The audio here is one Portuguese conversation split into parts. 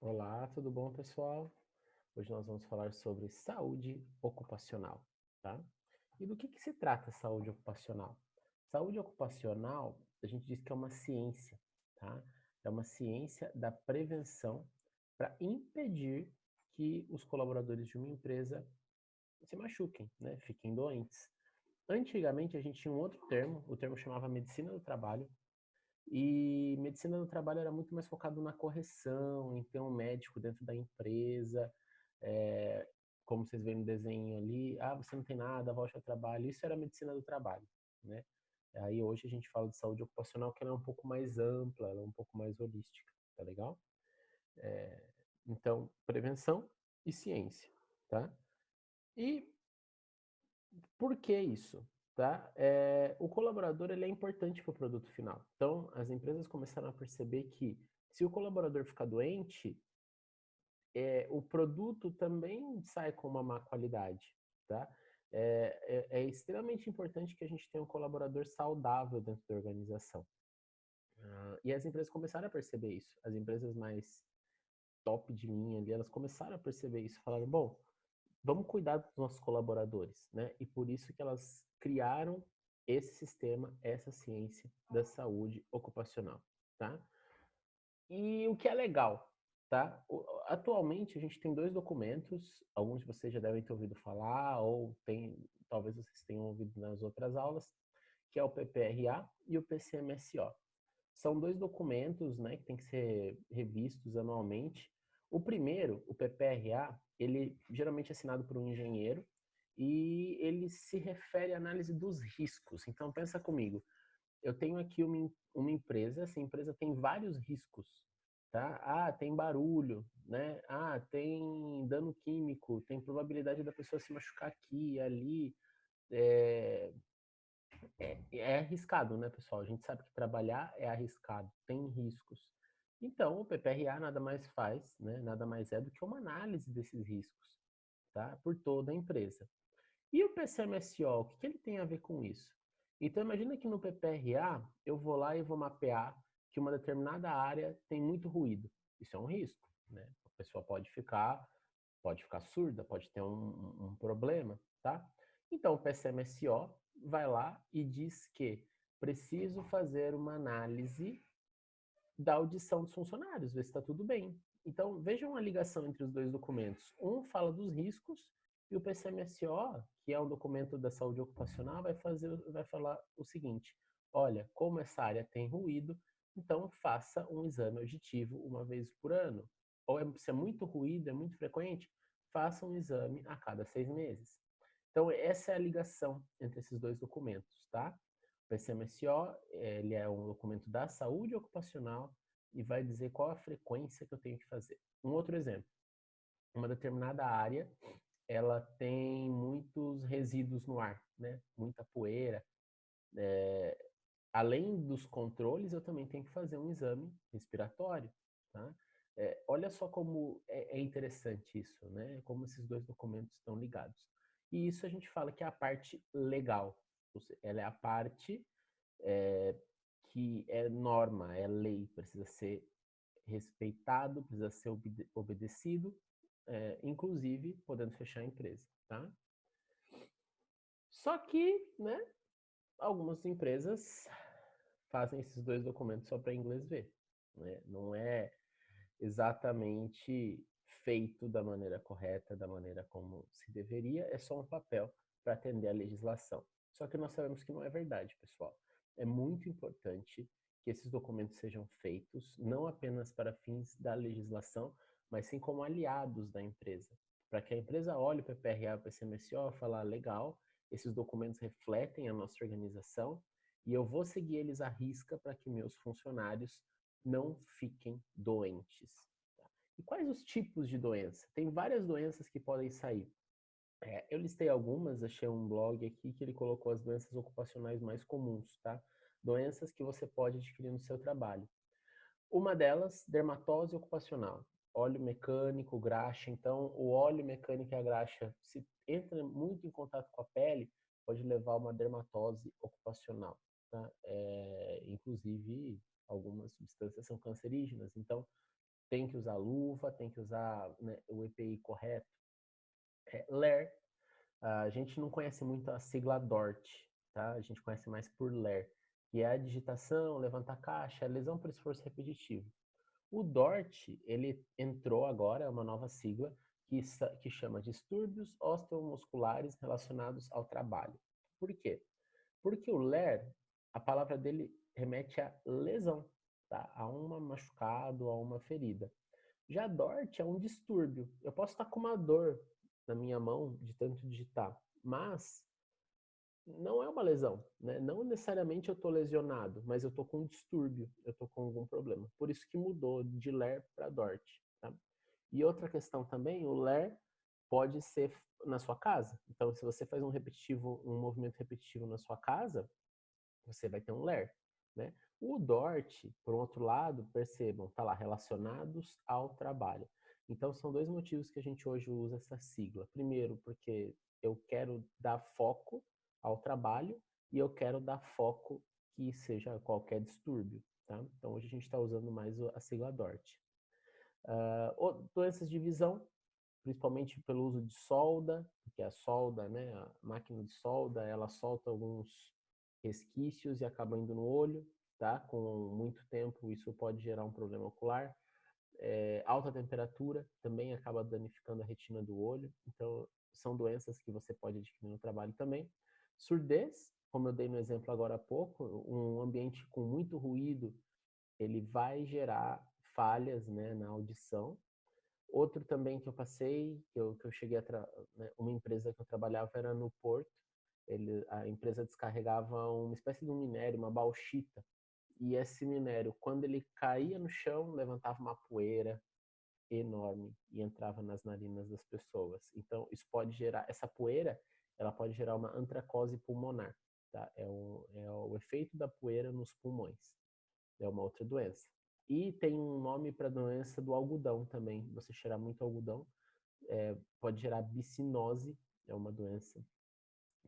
Olá, tudo bom, pessoal? Hoje nós vamos falar sobre saúde ocupacional, tá? E do que se trata saúde ocupacional? Saúde ocupacional, a gente diz que é uma ciência, tá? É uma ciência da prevenção para impedir que os colaboradores de uma empresa se machuquem, né? Fiquem doentes. Antigamente a gente tinha um outro termo, o termo chamava medicina do trabalho, e medicina do trabalho era muito mais focado na correção, em ter um médico dentro da empresa, eh, como vocês veem no desenho ali, você não tem nada, volte ao trabalho. Isso era medicina do trabalho, né? Aí hoje a gente fala de saúde ocupacional, que ela é um pouco mais ampla, ela é um pouco mais holística, tá legal? Então, prevenção e ciência, tá? E por que isso? Tá? O colaborador ele é importante para o produto final. Então, as empresas começaram a perceber que se o colaborador ficar doente, o produto também sai com uma má qualidade. Tá? É extremamente importante que a gente tenha um colaborador saudável dentro da organização. E as empresas começaram a perceber isso. As empresas mais top de linha ali, elas começaram a perceber isso. Falaram, bom, vamos cuidar dos nossos colaboradores, né? E por isso que elas criaram esse sistema, essa ciência da saúde ocupacional, tá? E o que é legal, tá? Atualmente a gente tem dois documentos, alguns de vocês já devem ter ouvido falar, ou talvez vocês tenham ouvido nas outras aulas, que é o PPRA e o PCMSO. São dois documentos, né, que tem que ser revistos anualmente. O primeiro, o PPRA, ele geralmente é assinado por um engenheiro e ele se refere à análise dos riscos. Então, pensa comigo, eu tenho aqui uma empresa, essa empresa tem vários riscos, tá? Tem barulho, né? Tem dano químico, tem probabilidade da pessoa se machucar aqui e ali. É, é arriscado, né, pessoal? A gente sabe que trabalhar é arriscado, tem riscos. Então, o PPRA nada mais faz, né, nada mais é do que uma análise desses riscos, tá? Por toda a empresa. E o PCMSO, o que ele tem a ver com isso? Então, imagina que no PPRA eu vou lá e vou mapear que uma determinada área tem muito ruído. Isso é um risco, né? A pessoa pode ficar surda, pode ter um problema, tá? Então, o PCMSO vai lá e diz que preciso fazer uma análise da audição dos funcionários, ver se está tudo bem. Então, vejam a ligação entre os dois documentos. Um fala dos riscos e o PCMSO, que é um documento da saúde ocupacional, vai falar o seguinte: olha, como essa área tem ruído, então faça um exame auditivo uma vez por ano. Ou se é muito ruído, é muito frequente, faça um exame a cada 6 meses. Então, essa é a ligação entre esses dois documentos, tá? O PCMSO, ele é um documento da saúde ocupacional e vai dizer qual a frequência que eu tenho que fazer. Um outro exemplo, uma determinada área, ela tem muitos resíduos no ar, né? Muita poeira. Além dos controles, eu também tenho que fazer um exame respiratório, tá? Olha só como é interessante isso, né? Como esses dois documentos estão ligados. E isso a gente fala que é a parte legal. Ela é a parte é, que é norma, é lei, precisa ser respeitado, precisa ser obedecido, inclusive podendo fechar a empresa, tá? Só que, né, algumas empresas fazem esses dois documentos só para inglês ver, né? Não é exatamente feito da maneira correta, da maneira como se deveria, é só um papel para atender a legislação. Só que nós sabemos que não é verdade, pessoal. É muito importante que esses documentos sejam feitos não apenas para fins da legislação, mas sim como aliados da empresa, para que a empresa olhe o PPRA e o PCMSO e falar, legal, esses documentos refletem a nossa organização e eu vou seguir eles à risca para que meus funcionários não fiquem doentes. Tá? E quais os tipos de doença? Tem várias doenças que podem sair. Eu listei algumas, achei um blog aqui que ele colocou as doenças ocupacionais mais comuns, tá? Doenças que você pode adquirir no seu trabalho. Uma delas, dermatose ocupacional. Óleo mecânico, graxa. Então, o óleo mecânico e a graxa, se entra muito em contato com a pele, pode levar a uma dermatose ocupacional. Tá? Inclusive, algumas substâncias são cancerígenas. Então, tem que usar luva, tem que usar, né, o EPI correto. LER, a gente não conhece muito a sigla DORT, tá? A gente conhece mais por LER, que é a digitação, levantar caixa, lesão por esforço repetitivo. O DORT, ele entrou agora, é uma nova sigla, que chama distúrbios osteomusculares relacionados ao trabalho. Por quê? Porque o LER, a palavra dele remete a lesão, tá? A um machucado, a uma ferida. Já DORT é um distúrbio. Eu posso estar com uma dor na minha mão de tanto digitar, mas não é uma lesão, né? Não necessariamente eu estou lesionado, mas eu estou com um distúrbio, eu estou com algum problema. Por isso que mudou de LER para DORT, tá? E outra questão também, o LER pode ser na sua casa. Então, se você faz um movimento repetitivo na sua casa, você vai ter um LER, né? O DORT, por outro lado, percebam, tá lá, relacionados ao trabalho. Então, são dois motivos que a gente hoje usa essa sigla. Primeiro, porque eu quero dar foco ao trabalho e eu quero dar foco que seja qualquer distúrbio, tá? Então, hoje a gente está usando mais a sigla DORT. Doenças de visão, principalmente pelo uso de solda, porque a solda, né, a máquina de solda, ela solta alguns resquícios e acaba indo no olho, tá? Com muito tempo isso pode gerar um problema ocular. Alta temperatura também acaba danificando a retina do olho, então são doenças que você pode adquirir no trabalho também. Surdez, como eu dei no exemplo agora há pouco, um ambiente com muito ruído, ele vai gerar falhas, né, na audição. Outro também que eu passei, que eu cheguei né, uma empresa que eu trabalhava era no Porto. A empresa descarregava uma espécie de um minério, uma bauxita. E esse minério, quando ele caía no chão, levantava uma poeira enorme e entrava nas narinas das pessoas. Então, isso pode gerar, essa poeira, ela pode gerar uma antracose pulmonar. Tá? É o efeito da poeira nos pulmões. É uma outra doença. E tem um nome para a doença do algodão também. Você cheirar muito algodão, pode gerar bicinose, é uma doença,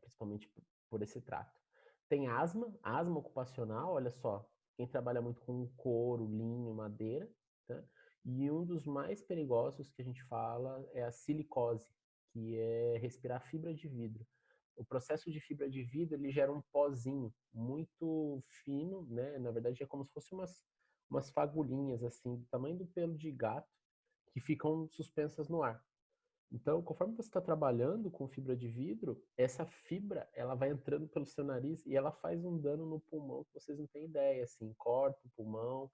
principalmente por esse trato. Tem asma ocupacional, olha só, quem trabalha muito com couro, linho, madeira, tá? E um dos mais perigosos que a gente fala é a silicose, que é respirar fibra de vidro. O processo de fibra de vidro, ele gera um pozinho muito fino, né? Na verdade, é como se fossem umas fagulhinhas, assim, do tamanho do pelo de gato, que ficam suspensas no ar. Então, conforme você está trabalhando com fibra de vidro, essa fibra ela vai entrando pelo seu nariz e ela faz um dano no pulmão que vocês não têm ideia, assim, corta o pulmão.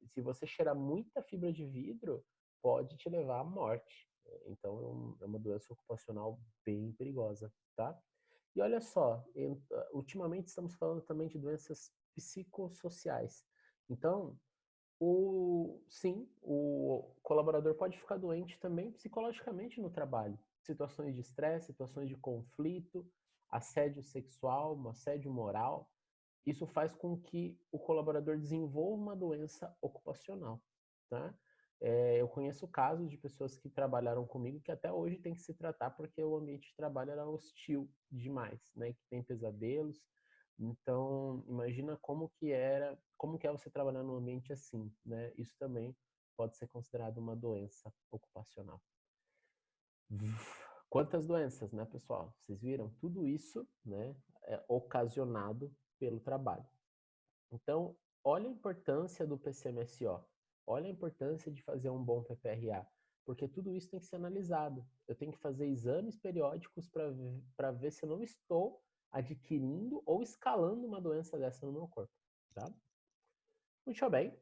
Se você cheirar muita fibra de vidro, pode te levar à morte. Então, é uma doença ocupacional bem perigosa, tá? E olha só, ultimamente estamos falando também de doenças psicossociais. Então, sim, o colaborador pode ficar doente também psicologicamente no trabalho. Situações de estresse, situações de conflito, assédio sexual, um assédio moral. Isso faz com que o colaborador desenvolva uma doença ocupacional, tá? Eu conheço casos de pessoas que trabalharam comigo que até hoje tem que se tratar porque o ambiente de trabalho era hostil demais, né? Que tem pesadelos. Então, imagina como que é você trabalhar num ambiente assim, né? Isso também pode ser considerado uma doença ocupacional. Quantas doenças, né, pessoal? Vocês viram? Tudo isso, né, é ocasionado pelo trabalho. Então, olha a importância do PCMSO. Olha a importância de fazer um bom PPRA, porque tudo isso tem que ser analisado. Eu tenho que fazer exames periódicos para ver se eu não estou adquirindo ou escalando uma doença dessa no meu corpo, tá? Muito bem.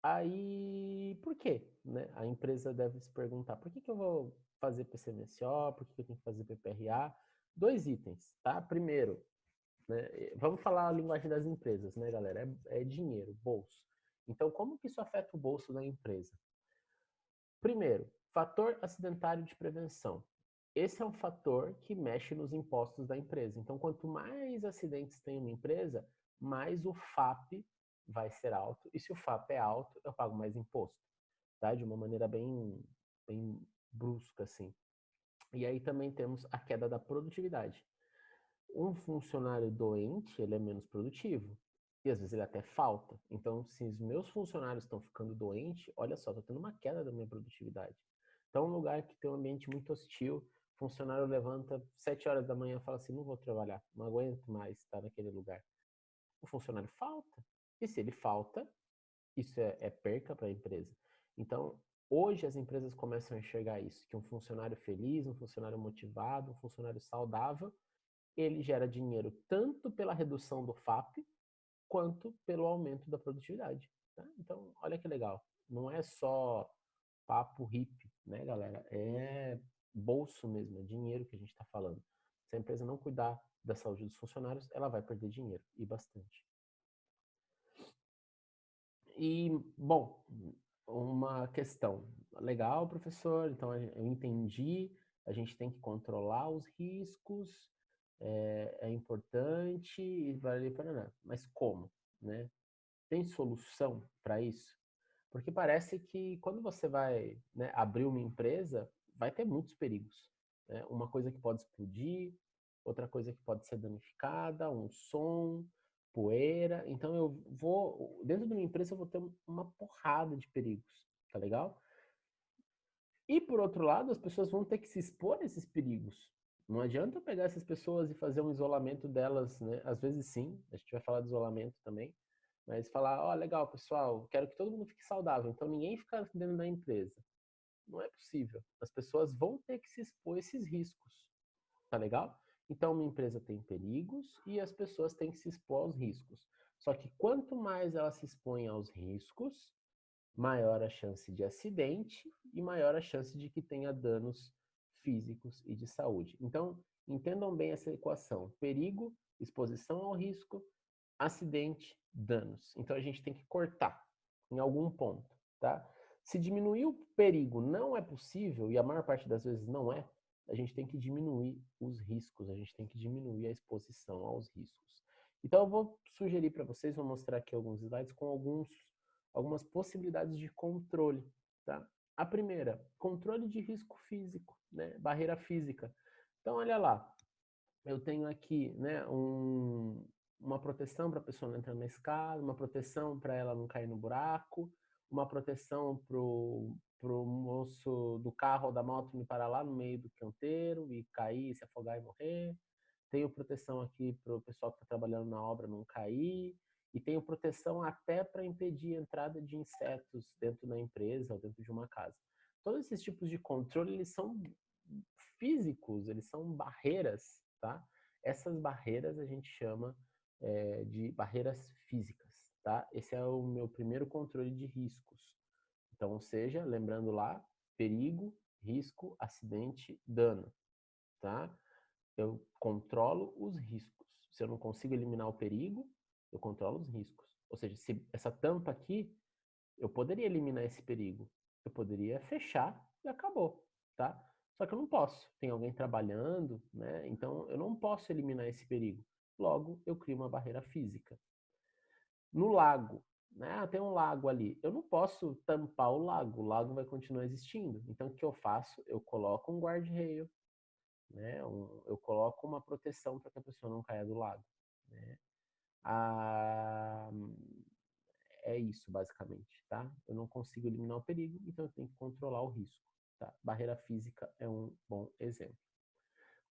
Aí, por quê? Né? A empresa deve se perguntar, por que eu vou fazer PCMSO? Por que eu tenho que fazer PPRA? 2 itens, tá? Primeiro, né, vamos falar a linguagem das empresas, né, galera? É dinheiro, bolso. Então, como que isso afeta o bolso da empresa? Primeiro, fator acidentário de prevenção. Esse é um fator que mexe nos impostos da empresa. Então, quanto mais acidentes tem uma empresa, mais o FAP vai ser alto. E se o FAP é alto, eu pago mais imposto, tá? De uma maneira bem brusca, assim. E aí também temos a queda da produtividade. Um funcionário doente, ele é menos produtivo. E às vezes ele até falta. Então, se os meus funcionários estão ficando doentes, olha só, estou tendo uma queda da minha produtividade. Então, um lugar que tem um ambiente muito hostil, o funcionário levanta 7 horas da manhã e fala assim, não vou trabalhar, não aguento mais estar naquele lugar. O funcionário falta. E se ele falta, isso é perca para a empresa. Então, hoje as empresas começam a enxergar isso, que um funcionário feliz, um funcionário motivado, um funcionário saudável, ele gera dinheiro tanto pela redução do FAP, quanto pelo aumento da produtividade. Tá? Então, olha que legal. Não é só papo hippie, né, galera? É bolso mesmo, é dinheiro que a gente está falando. Se a empresa não cuidar da saúde dos funcionários, ela vai perder dinheiro, e bastante. E, bom, uma questão. Legal, professor, então eu entendi, a gente tem que controlar os riscos, é importante, e mas como, né? Tem solução para isso? Porque parece que quando você vai, né, abrir uma empresa, vai ter muitos perigos. Né? Uma coisa que pode explodir, outra coisa que pode ser danificada, um som, poeira. Então eu vou, dentro de uma empresa eu vou ter uma porrada de perigos, tá legal? E por outro lado, as pessoas vão ter que se expor a esses perigos. Não adianta eu pegar essas pessoas e fazer um isolamento delas, né? Às vezes sim, a gente vai falar de isolamento também, mas falar, ó, legal, pessoal, quero que todo mundo fique saudável, então ninguém fica dentro da empresa. Não é possível. As pessoas vão ter que se expor a esses riscos, tá legal? Então, uma empresa tem perigos e as pessoas têm que se expor aos riscos. Só que quanto mais elas se expõem aos riscos, maior a chance de acidente e maior a chance de que tenha danos físicos e de saúde. Então, entendam bem essa equação: perigo, exposição ao risco, acidente, danos. Então, a gente tem que cortar em algum ponto, tá? Se diminuir o perigo não é possível, e a maior parte das vezes não é, a gente tem que diminuir os riscos, a gente tem que diminuir a exposição aos riscos. Então, eu vou sugerir para vocês, vou mostrar aqui alguns slides com algumas possibilidades de controle, tá? A primeira, controle de risco físico, né? Barreira física. Então, olha lá, eu tenho aqui, né, uma proteção para a pessoa não entrar na escada, uma proteção para ela não cair no buraco, uma proteção pro moço do carro ou da moto me parar lá no meio do canteiro e cair, se afogar e morrer. Tenho proteção aqui para o pessoal que está trabalhando na obra não cair. E tenho proteção até para impedir a entrada de insetos dentro da empresa ou dentro de uma casa. Todos esses tipos de controle, eles são físicos, eles são barreiras, tá? Essas barreiras a gente chama de barreiras físicas, tá? Esse é o meu primeiro controle de riscos. Então, ou seja, lembrando lá, perigo, risco, acidente, dano, tá? Eu controlo os riscos. Se eu não consigo eliminar o perigo, eu controlo os riscos. Ou seja, se essa tampa aqui, eu poderia eliminar esse perigo. Eu poderia fechar e acabou, tá? Só que eu não posso. Tem alguém trabalhando, né? Então eu não posso eliminar esse perigo. Logo, eu crio uma barreira física. No lago, né? Tem um lago ali. Eu não posso tampar o lago vai continuar existindo. Então o que eu faço? Eu coloco um guarda-reio, né? Eu coloco uma proteção para que a pessoa não caia do lago, né? Ah, é isso, basicamente, tá? Eu não consigo eliminar o perigo, então eu tenho que controlar o risco, tá? Barreira física é um bom exemplo.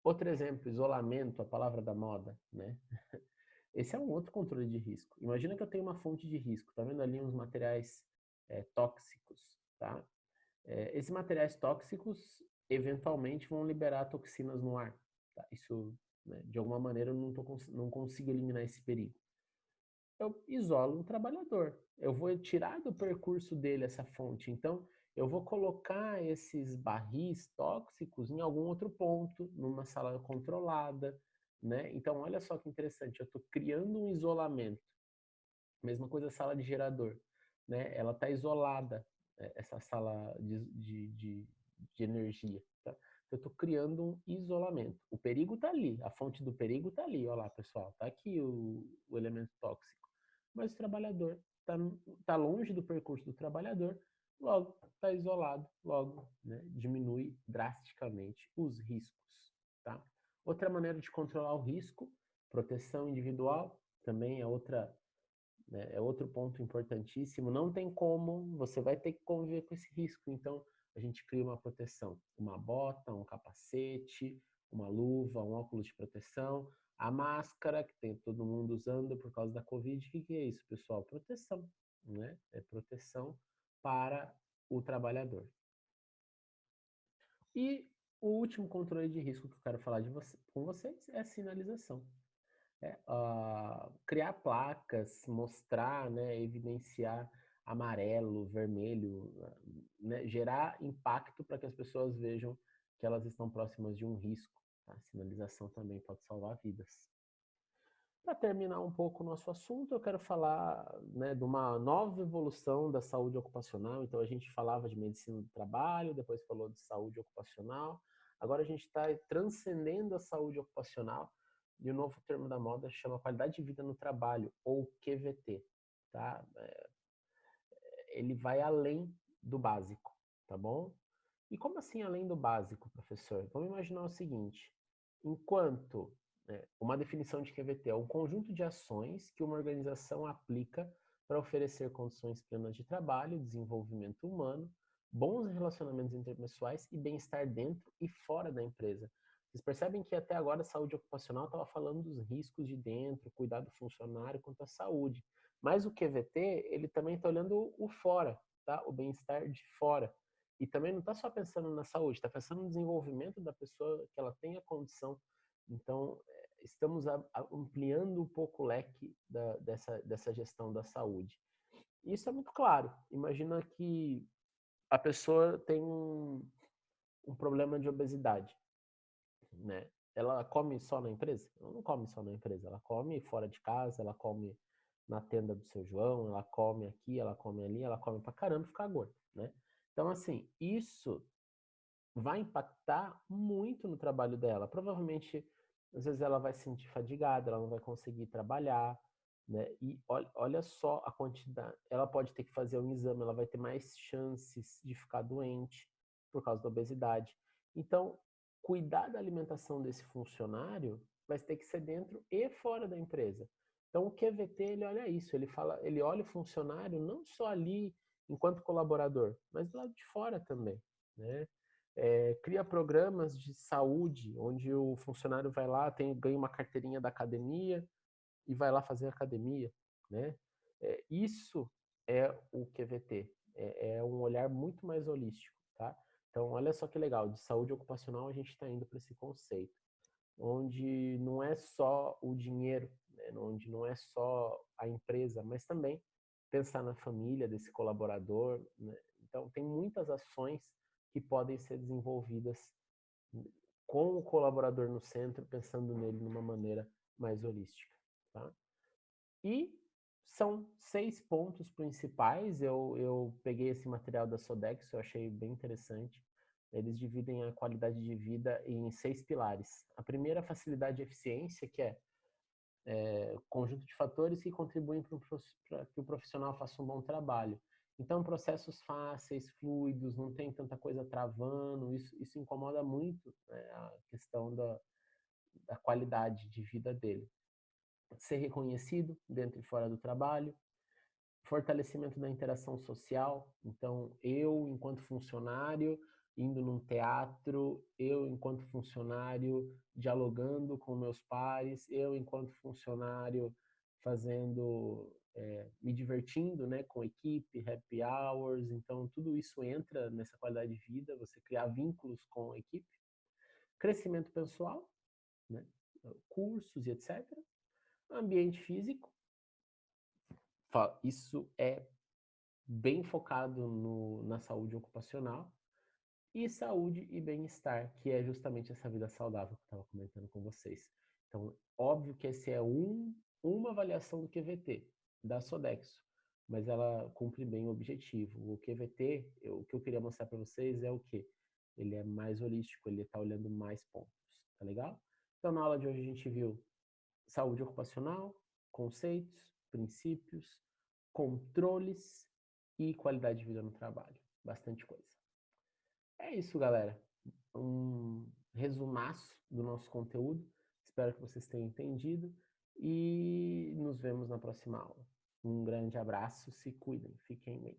Outro exemplo, isolamento, a palavra da moda, né? Esse é um outro controle de risco. Imagina que eu tenho uma fonte de risco, tá vendo ali uns materiais tóxicos, tá? Esses materiais tóxicos eventualmente vão liberar toxinas no ar, tá? Isso, né, de alguma maneira, eu não consigo eliminar esse perigo. Eu isolo um trabalhador. Eu vou tirar do percurso dele essa fonte. Então, eu vou colocar esses barris tóxicos em algum outro ponto, numa sala controlada, né? Então, olha só que interessante. Eu estou criando um isolamento. Mesma coisa a sala de gerador, né? Ela está isolada, essa sala de energia, tá? Eu estou criando um isolamento. O perigo está ali, a fonte do perigo está ali. Olha lá, pessoal, está aqui o elemento tóxico. Mas o trabalhador tá longe do percurso do trabalhador, logo está isolado, logo, né, diminui drasticamente os riscos, tá? Outra maneira de controlar o risco, proteção individual, também é outra né? É outro ponto importantíssimo. Não tem como, você vai ter que conviver com esse risco. Então, a gente cria uma proteção, uma bota, um capacete, uma luva, um óculos de proteção, a máscara, que tem todo mundo usando por causa da Covid. O que é isso, pessoal? Proteção, né? É proteção para o trabalhador. E o último controle de risco que eu quero falar com vocês é a sinalização. Criar placas, mostrar, né, evidenciar amarelo, vermelho, né, gerar impacto para que as pessoas vejam que elas estão próximas de um risco. Tá? A sinalização também pode salvar vidas. Para terminar um pouco o nosso assunto, eu quero falar, né, de uma nova evolução da saúde ocupacional. Então, a gente falava de medicina do trabalho, depois falou de saúde ocupacional. Agora a gente está transcendendo a saúde ocupacional e o novo termo da moda chama qualidade de vida no trabalho, ou QVT. Tá? Ele vai além do básico, tá bom? E como assim além do básico, professor? Vamos imaginar o seguinte: enquanto uma definição de QVT é um conjunto de ações que uma organização aplica para oferecer condições plenas de trabalho, desenvolvimento humano, bons relacionamentos interpessoais e bem-estar dentro e fora da empresa. Vocês percebem que até agora a saúde ocupacional estava falando dos riscos de dentro, cuidar do funcionário quanto à saúde. Mas o QVT, ele também está olhando o fora, tá? O bem-estar de fora. E também não está só pensando na saúde, está pensando no desenvolvimento da pessoa, que ela tenha condição. Então, estamos ampliando um pouco o leque dessa gestão da saúde. Isso é muito claro. Imagina que a pessoa tem um problema de obesidade, né? Ela come só na empresa? Ela não come só na empresa, ela come fora de casa, ela come na tenda do seu João, ela come aqui, ela come ali, ela come pra caramba e fica gorda, né? Então, assim, isso vai impactar muito no trabalho dela. Provavelmente, às vezes ela vai se sentir fadigada, ela não vai conseguir trabalhar, né? E olha só a quantidade. Ela pode ter que fazer um exame, ela vai ter mais chances de ficar doente por causa da obesidade. Então, cuidar da alimentação desse funcionário vai ter que ser dentro e fora da empresa. Então, o QVT, ele olha isso, ele olha o funcionário não só ali enquanto colaborador, mas do lado de fora também, né? Cria programas de saúde, onde o funcionário vai lá, ganha uma carteirinha da academia e vai lá fazer academia, né? Isso é o QVT, é um olhar muito mais holístico, tá? Então, olha só que legal, de saúde ocupacional a gente está indo para esse conceito, onde não é só o dinheiro, né? Onde não é só a empresa, mas também pensar na família desse colaborador, né? Então, tem muitas ações que podem ser desenvolvidas com o colaborador no centro, pensando nele de uma maneira mais holística. Tá? E são 6 pontos principais. Eu peguei esse material da Sodexo, eu achei bem interessante. Eles dividem a qualidade de vida em 6 pilares. A primeira, facilidade e eficiência, que é conjunto de fatores que contribuem para que o profissional faça um bom trabalho. Então, processos fáceis, fluidos, não tem tanta coisa travando, isso incomoda muito, né, a questão da qualidade de vida dele. Ser reconhecido dentro e fora do trabalho, fortalecimento da interação social. Então, eu, enquanto funcionário, indo num teatro, eu, enquanto funcionário, dialogando com meus pares, eu, enquanto funcionário, me divertindo, né, com equipe, happy hours. Então, tudo isso entra nessa qualidade de vida, você criar vínculos com a equipe. Crescimento pessoal, né, cursos e etc. Ambiente físico, isso é bem focado na saúde ocupacional, e saúde e bem-estar, que é justamente essa vida saudável que eu estava comentando com vocês. Então, óbvio que esse é uma avaliação do QVT, da Sodexo, mas ela cumpre bem o objetivo. O QVT, o que eu queria mostrar para vocês é o quê? Ele é mais holístico, ele está olhando mais pontos, tá legal? Então, na aula de hoje a gente viu saúde ocupacional, conceitos, princípios, controles e qualidade de vida no trabalho. Bastante coisa. É isso, galera. Um resumaço do nosso conteúdo. Espero que vocês tenham entendido e nos vemos na próxima aula. Um grande abraço, se cuidem, fiquem bem.